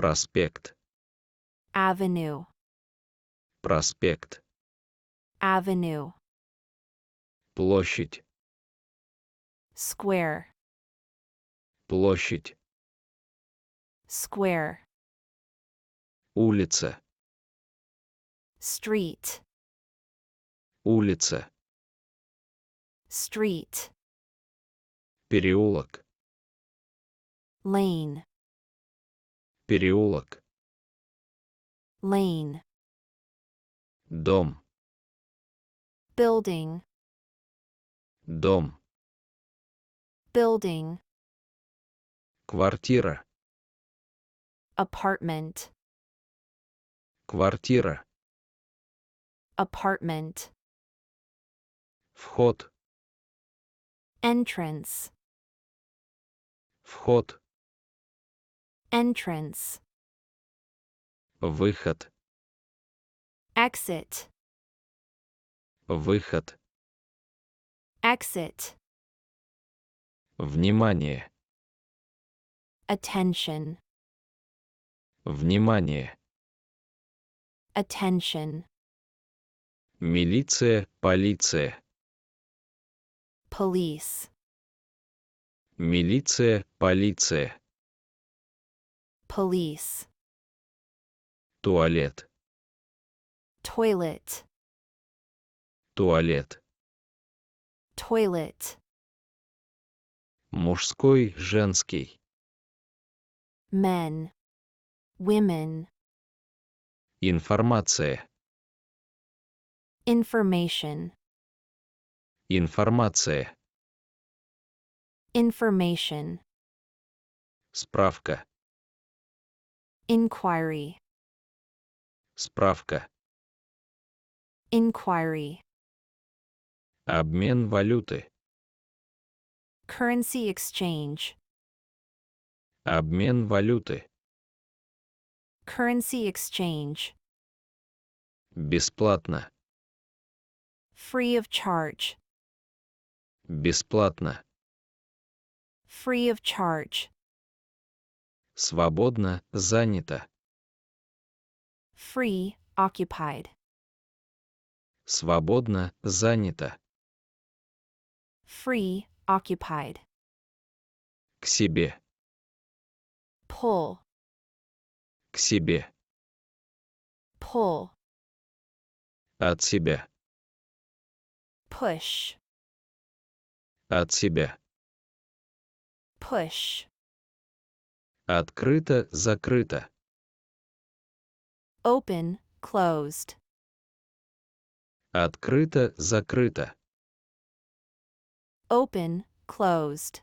Проспект. Avenue. Проспект. Avenue. Площадь. Square. Площадь. Square. Улица. Street. Улица. Street. Переулок. Lane. Переулок. Lane. Дом. Building. Дом. Building. Квартира. Apartment. Квартира. Apartment. Вход. Entrance. Вход. Entrance. Выход. Exit. Выход. Exit. Внимание. Attention. Внимание. Attention. Милиция, полиция. Police. Милиция, полиция. Police. Туалет. Toilet. Туалет. Toilet. Мужской, женский. Men. Women. Информация. Information. Информация. Information. Справка. Inquiry. Справка. Inquiry. Обмен валюты. Currency exchange. Обмен валюты. Currency exchange. Бесплатно. Free of charge. Бесплатно. Free of charge. Свободно, занято. Free, occupied. Свободно, занято. Free, occupied. К себе. Pull. К себе. Pull. От себя. Push. От себя. Push. Открыто, закрыто. Open, closed. Открыто, закрыто. Open, closed.